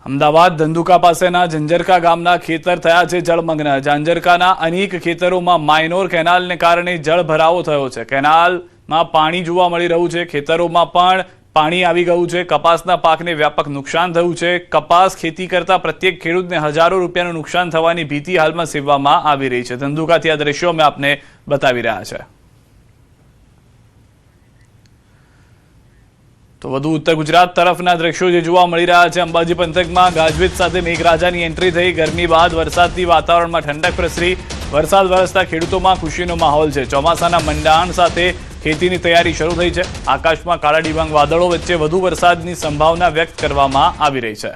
અમદાવાદ ધંધુકા પાસેના ઝંઝરકા ગામના ખેતર થયા છે જળમગ્ન। ઝંઝરકાના અનેક ખેતરોમાં માઇનોર કેનાલને કારણે જળભરાવો થયો છે। કેનાલમાં પાણી જોવા મળી રહ્યું છે। ખેતરોમાં પણ પાણી આવી ગયું છે। કપાસના પાકને વ્યાપક નુકસાન થયું છે। કપાસ ખેતી કરતા પ્રત્યેક ખેડૂતને હજારો રૂપિયાનું નુકસાન થવાની ભીતિ હાલમાં સેવવામાં આવી રહી છે। ધંધુકાથી આ દ્રશ્યો અમે આપને બતાવી રહ્યા છે। તો વધુ ઉત્તર ગુજરાત તરફના દ્રશ્યો જે જોવા મળી રહ્યા છે। અંબાજી પંથકમાં ગાજવીજ સાથે મેઘરાજાની એન્ટ્રી થઈ। ગરમી બાદ વરસાદથી વાતાવરણમાં ઠંડક પ્રસરી। વરસાદ વરસતા ખેડૂતોમાં ખુશીનો માહોલ છે। ચોમાસાના મંડાણ સાથે ખેતીની તૈયારી શરૂ થઈ છે। આકાશમાં કાળા ડિબાંગ વાદળો વચ્ચે વધુ વરસાદની સંભાવના વ્યક્ત કરવામાં આવી રહી છે।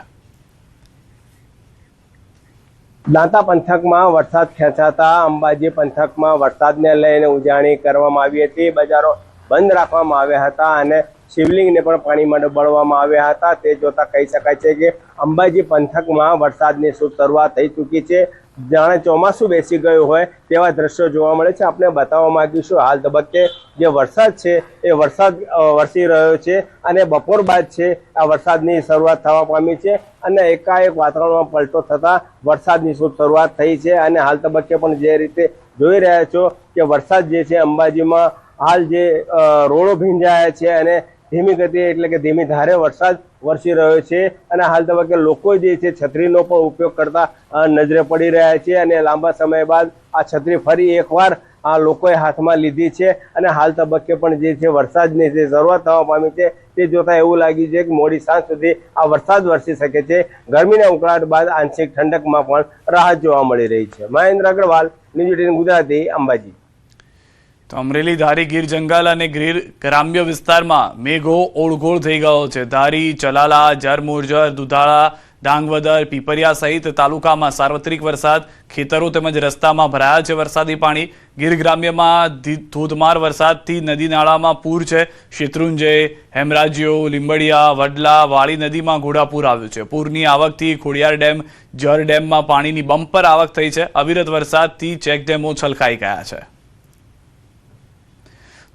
દાંતા પંથકમાં વરસાદ ખેંચાતા અંબાજી પંથકમાં વરસાદને લઈને ઉજાણી કરવામાં આવી હતી। બજારો બંધ રાખવામાં આવ્યા હતા અને શિવલિંગને પણ પાણીમાં ડૂબાડવામાં આવ્યા હતા। તે જોતા કહી શકાય છે કે અંબાજી પંથકમાં વરસાદની શરૂઆત થઈ ચૂકી છે। જાણે ચોમાસું બેસી ગયું હોય તેવા દ્રશ્યો જોવા મળે છે। આપણે બતાવવા માંગીશું હાલ તબક્કે જે વરસાદ છે એ વરસાદ વરસી રહ્યો છે અને બપોર બાદ છે આ વરસાદની શરૂઆત થવા પામી છે અને એકાએક વાતાવરણમાં પલટો થતા વરસાદની શરૂઆત થઈ છે। અને હાલ તબક્કે પણ જે રીતે જોઈ રહ્યા છો કે વરસાદ જે છે અંબાજીમાં હાલ જે રોડો ભીંજાયા છે અને ધીમી ગતિ એટલે કે ધીમી ધારે વરસાદ વરસી રહ્યો છે અને હાલ તબક્કે લોકો જે છે છત્રીનો પણ ઉપયોગ કરતા નજરે પડી રહ્યા છે અને લાંબા સમય બાદ આ છત્રી ફરી એકવાર આ લોકોએ હાથમાં લીધી છે અને હાલ તબક્કે પણ જે છે વરસાદની જે શરૂઆત થવા પામી છે તે જોતા એવું લાગ્યું છે કે મોડી સાંજ સુધી આ વરસાદ વરસી શકે છે। ગરમીના ઉકળાટ બાદ આંશિક ઠંડકમાં પણ રાહત જોવા મળી રહી છે। મહેન્દ્ર અગ્રવાલ, ન્યૂઝ 18 ગુજરાતી, અંબાજી। તો અમરેલી ધારી ગીર જંગલ અને ગીર ગ્રામ્ય વિસ્તારમાં મેઘો ઓળઘોળ થઈ ગયો છે। ધારી, ચલાલા, જરમુરજર, દુધાળા, ડાંગવદર, પીપરિયા સહિત તાલુકામાં સાર્વત્રિક વરસાદ। ખેતરો તેમજ રસ્તામાં ભરાયા છે વરસાદી પાણી। ગીર ગ્રામ્યમાં ધોધમાર વરસાદથી નદી નાળામાં પૂર છે। શેત્રુંજય, હેમરાજીઓ, લીંબડિયા, વડલા, વાળી નદીમાં ઘોડાપૂર આવ્યું છે। પૂરની આવકથી ખોડિયાર ડેમ, જર ડેમમાં પાણીની બમ્પર આવક થઈ છે। અવિરત વરસાદથી ચેકડેમો છલકાઈ ગયા છે।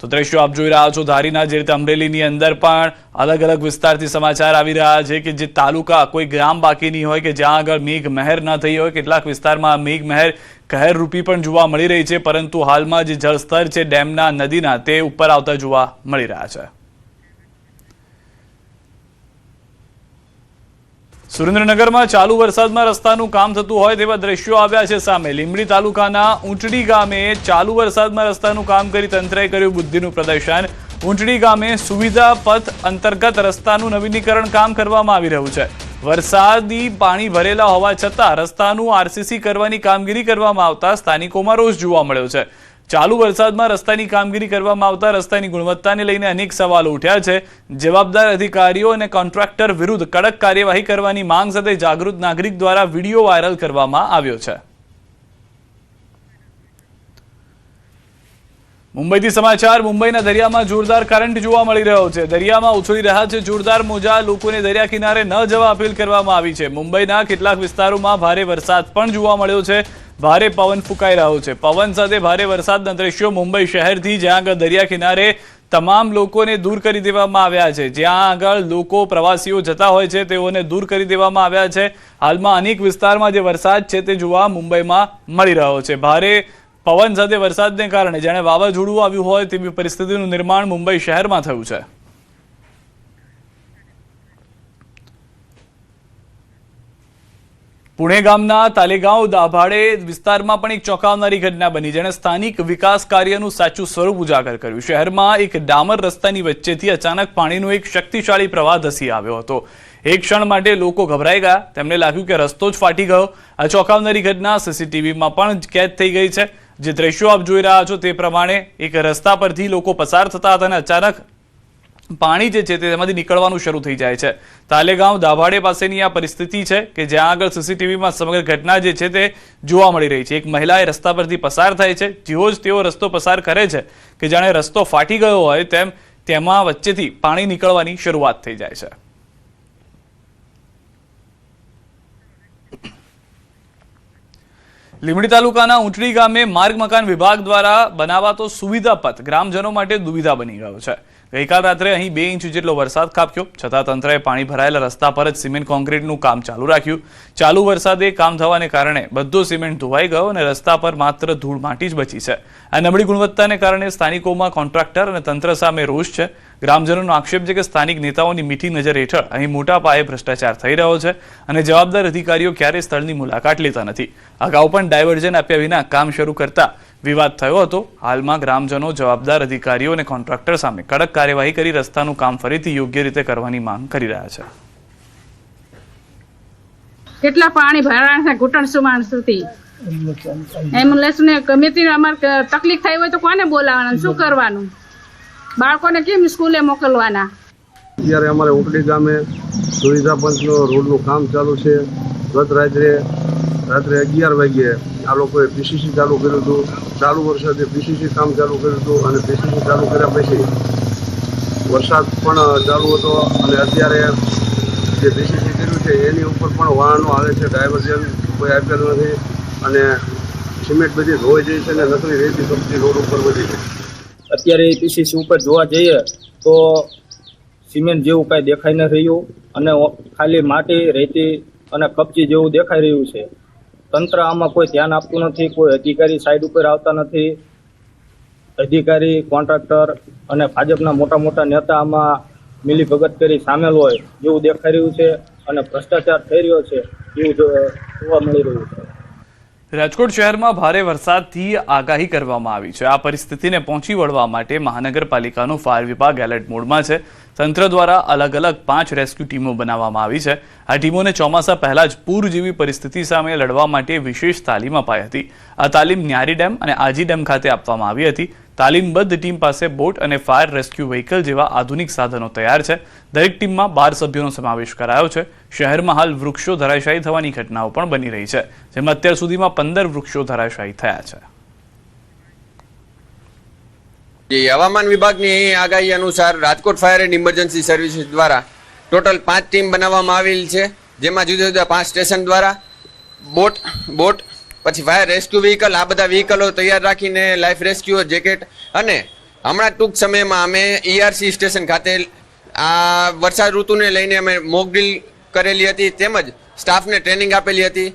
તો દ્રશ્યો આપ જોઈ રહ્યા છો ધારીના। જે રીતે અમરેલીની અંદર પણ અલગ અલગ વિસ્તારથી સમાચાર આવી રહ્યા છે કે જે તાલુકા કોઈ ગ્રામ બાકી નહીં હોય કે જ્યાં આગળ મેઘ મહેર ન થઈ હોય। કેટલાક વિસ્તારમાં મેઘ મહેર કહેર રૂપી પણ જોવા મળી રહી છે, પરંતુ હાલમાં જે જળસ્તર છે ડેમના, નદીના, તે ઉપર આવતા જોવા મળી રહ્યા છે। સુરેન્દ્રનગરમાં ચાલુ વરસાદમાં રસ્તાનું કામ થતું હોય તેવા દ્રશ્યો આવ્યા છે સામે। લીંબડી તાલુકાના ઊંટડી ગામે ચાલુ વરસાદમાં રસ્તાનું કામ કરી તંત્રએ કર્યું બુદ્ધિનું પ્રદર્શન। ઊંટડી ગામે સુવિધા પથ અંતર્ગત રસ્તાનું નવીનીકરણ કામ કરવામાં આવી રહ્યું છે। વરસાદી પાણી ભરેલા હોવા છતાં રસ્તાનું આરસીસી કરવાની કામગીરી કરવામાં આવતા સ્થાનિકોમાં રોષ જોવા મળ્યો છે। ચાલુ વરસાદમાં રસ્તાની કામગીરી કરવામાં આવતા રસ્તાની ગુણવત્તાને લઈને અનેક સવાલો ઉઠ્યા છે। જવાબદાર અધિકારીઓ અને કોન્ટ્રાક્ટર વિરુદ્ધ કડક કાર્યવાહી કરવાની માંગ સાથે જાગૃત નાગરિક દ્વારા વિડીયો વાયરલ કરવામાં આવ્યો છે। મુંબઈથી સમાચાર। મુંબઈના દરિયામાં જોરદાર કરંટ જોવા મળી રહ્યો છે। દરિયામાં ઉછળી રહ્યા છે જોરદાર મોજા। લોકોને દરિયા કિનારે ન જવા અપીલ કરવામાં આવી છે। મુંબઈના કેટલાક વિસ્તારોમાં ભારે વરસાદ પણ જોવા મળ્યો છે। ભારે પવન ફૂંકાઈ રહ્યો છે। પવન સાથે ભારે વરસાદના દ્રશ્યો મુંબઈ શહેરથી, જ્યાં આગળ દરિયા કિનારે તમામ લોકોને દૂર કરી દેવામાં આવ્યા છે। જ્યાં આગળ લોકો, પ્રવાસીઓ જતા હોય છે તેઓને દૂર કરી દેવામાં આવ્યા છે। હાલમાં અનેક વિસ્તારમાં જે વરસાદ છે તે જોવા મુંબઈમાં મળી રહ્યો છે। ભારે પવન સાથે વરસાદને કારણે જાણે વાવાઝોડું આવ્યું હોય તેવી પરિસ્થિતિનું નિર્માણ મુંબઈ શહેરમાં થયું છે। પુણે ગામના તાલેગાંવ દાભાડે વિસ્તારમાં પણ એક ચોંકાવનારી ઘટના બની, જેણે સ્થાનિક વિકાસ કાર્યનું સાચું સ્વરૂપ ઉજાગર કર્યું। શહેરમાં એક ડામર રસ્તાની વચ્ચેથી અચાનક પાણીનો એક શક્તિશાળી પ્રવાહ ધસી આવ્યો હતો। એક ક્ષણ માટે લોકો ગભરાઈ ગયા। તેમને લાગ્યું કે રસ્તો જ ફાટી ગયો। આ ચોંકાવનારી ઘટના સીસીટીવીમાં પણ કેદ થઈ ગઈ છે। જે દ્રશ્યો આપ જોઈ રહ્યા છો તે પ્રમાણે એક રસ્તા પરથી લોકો પસાર થતા હતા અને અચાનક પાણી જે છે તેમાંથી નીકળવાનું શરૂ થઈ જાય છે। તાલેગાંવ દાભાડે પાસેની આ પરિસ્થિતિ છે કે જ્યાં આગળ સીસીટીવીમાં સમગ્ર ઘટના જે છે તે જોવા મળી રહી છે। એક મહિલાએ રસ્તા પરથી પસાર થાય છે। જેવો જ તેઓ રસ્તો પસાર કરે છે કે જાણે રસ્તો ફાટી ગયો હોય તેમ તેમાં વચ્ચેથી પાણી નીકળવાની શરૂઆત થઈ જાય છે। લીંબડી તાલુકાના ઊંટડી ગામે માર્ગ મકાન વિભાગ દ્વારા બનાવાતો સુવિધા પથ ગ્રામજનો માટે દુવિધા બની ગયો છે. ગઈકાલ રાત્રે અહીં 2 ઇંચ જેટલો વરસાદ ખાબક્યો, છતાં તંત્રએ પાણી ભરાયેલા રસ્તા પર જ સિમેન્ટ કોન્ક્રીટનું કામ ચાલુ રાખ્યું. ચાલુ વરસાદે કામ થવાને કારણે બધો સિમેન્ટ ધોવાઈ ગયો અને રસ્તા પર માત્ર ધૂળ માટી જ બચી છે. આ નબળી ગુણવત્તાને કારણે સ્થાનિકોમાં કોન્ટ્રાક્ટર અને તંત્ર સામે રોષ છે. ગ્રામજનોનો આક્ષેપ છે કે સ્થાનિક નેતાઓની મીઠી નજર હેઠળ અહીં મોટા પાયે ભ્રષ્ટાચાર થઈ રહ્યો છે અને જવાબદાર અધિકારીઓ ક્યારેય સ્થળની મુલાકાત લેતા નથી. અગાઉ પણ ડાયવર્ઝન આપ્યા વિના કામ શરૂ કરતા વિવાદ થયો હતો. હાલમાં ગ્રામજનો જવાબદાર અધિકારીઓ અને કોન્ટ્રાક્ટર સામે કડક કાર્યવાહી કરી રસ્તાનું કામ ફરીથી યોગ્ય રીતે કરવાની માંગ કરી રહ્યા છે. કેટલા પાણી ભરાણ છે ઘૂંટણ સુમાણ સુધી. એમ્બ્યુલન્સ ને ગમે તે અમારે તકલીફ થઈ હોય તો કોને બોલાવવાનું, શું કરવાનું, બાળકોને કેમ સ્કૂલે મોકલવાના? અત્યારે અમારે ઊંટડી ગામે સુવિધા પંચનો રોડનું કામ ચાલુ છે. ગત રાત્રે 11 વાગ્યે આ લોકોએ પીસીસી ચાલુ કર્યું હતું. ચાલુ વરસાદે પીસીસી કામ ચાલુ કર્યું હતું અને પીસીસી ચાલુ કર્યા પછી વરસાદ પણ ચાલુ હતો અને અત્યારે જે પીસીસી કર્યું છે એની ઉપર પણ વાહનો આવે છે. ડાયવર્ઝન કોઈ આપેલું નથી અને સિમેન્ટ બધી ધોઈ જાય છે અને નકલી રેતી કપચી રોડ ઉપર બધી છે. અત્યારે પીસીસી ઉપર જોવા જઈએ તો સિમેન્ટ જેવું કાંઈ દેખાઈ ન રહ્યું અને ખાલી માટી રેતી અને કપચી જેવું દેખાઈ રહ્યું છે. તંત્ર આમાં કોઈ ધ્યાન આપતું નથી, કોઈ અધિકારી સાઈડ ઉપર આવતા નથી. અધિકારી, કોન્ટ્રાક્ટર અને ભાજપના મોટા મોટા નેતા આમાં મિલીભગત કરી સામેલ હોય જેવું દેખાઈ રહ્યું છે અને ભ્રષ્ટાચાર થઈ રહ્યો છે એવું જોવા મળી રહ્યું છે. રાજકોટ શહેરમાં ભારે વરસાદથી આગાહી કરવામાં આવી છે. આ પરિસ્થિતિને પહોંચી વળવા માટે મહાનગરપાલિકાનો ફાયર વિભાગ એલર્ટ મોડમાં છે. તંત્ર દ્વારા અલગ અલગ 5 રેસ્ક્યુ ટીમો બનાવવામાં આવી છે. આ ટીમોને ચોમાસા પહેલા જ પૂર જેવી પરિસ્થિતિ સામે લડવા માટે વિશેષ તાલીમ અપાઈ હતી. આ તાલીમ ન્યારી ડેમ અને આજી ડેમ ખાતે આપવામાં આવી હતી. તાલીમબદ્ધ ટીમ પાસે બોટ અને ફાયર રેસ્ક્યુ વ્હીકલ જેવા આધુનિક સાધનો તૈયાર છે. દરેક ટીમમાં 12 સભ્યોનો સમાવેશ કરાયો છે. શહેરમાં હાલ વૃક્ષો ધરાશાયી થવાની ઘટનાઓ પણ બની રહી છે, જેમાં અત્યાર સુધીમાં 15 વૃક્ષો ધરાશાયી થયા છે. હવામાન વિભાગની આગાહી અનુસાર Rajkot fire and emergency services દ્વારા ટોટલ 5 ટીમ બનાવવામાં આવેલ છે, જેમાં જુદા જુદા 5 સ્ટેશન દ્વારા બોટ પછી ફાયર રેસ્ક્યુ વ્હીકલ, આ બધા વ્હીકલો તૈયાર રાખીને લાઈફ રેસ્ક્યુઅર જેકેટ અને હમણાં ટૂંક સમયમાં અમે ERC સ્ટેશન ખાતે આ વરસાદ ઋતુને લઈને અમે મોકડ્રીલ કરેલી હતી તેમજ સ્ટાફને ટ્રેનિંગ આપેલી હતી.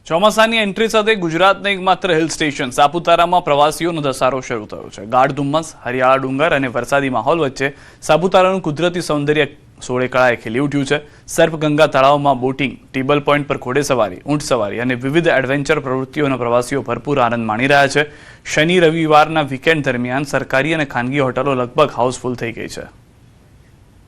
ચોમાસાની એન્ટ્રી સાથે ગુજરાતના એકમાત્ર હિલ સ્ટેશન સાપુતારામાં પ્રવાસીઓનો ધસારો શરૂ થયો છે. ગાઢ ધુમ્મસ, હરિયાળા ડુંગર અને વરસાદી માહોલ વચ્ચે સાપુતારાનું કુદરતી સૌંદર્ય સોળે કળાએ ખીલી ઉઠ્યું છે. સર્પગંગા તળાવમાં બોટિંગ, ટેબલ પોઈન્ટ પર ઘોડેસવારી, ઊંટ સવારી અને વિવિધ એડવેન્ચર પ્રવૃત્તિઓના પ્રવાસીઓ ભરપૂર આનંદ માણી રહ્યા છે. શનિ રવિવારના વીકેન્ડ દરમિયાન સરકારી અને ખાનગી હોટલો લગભગ હાઉસફુલ થઈ ગઈ છે.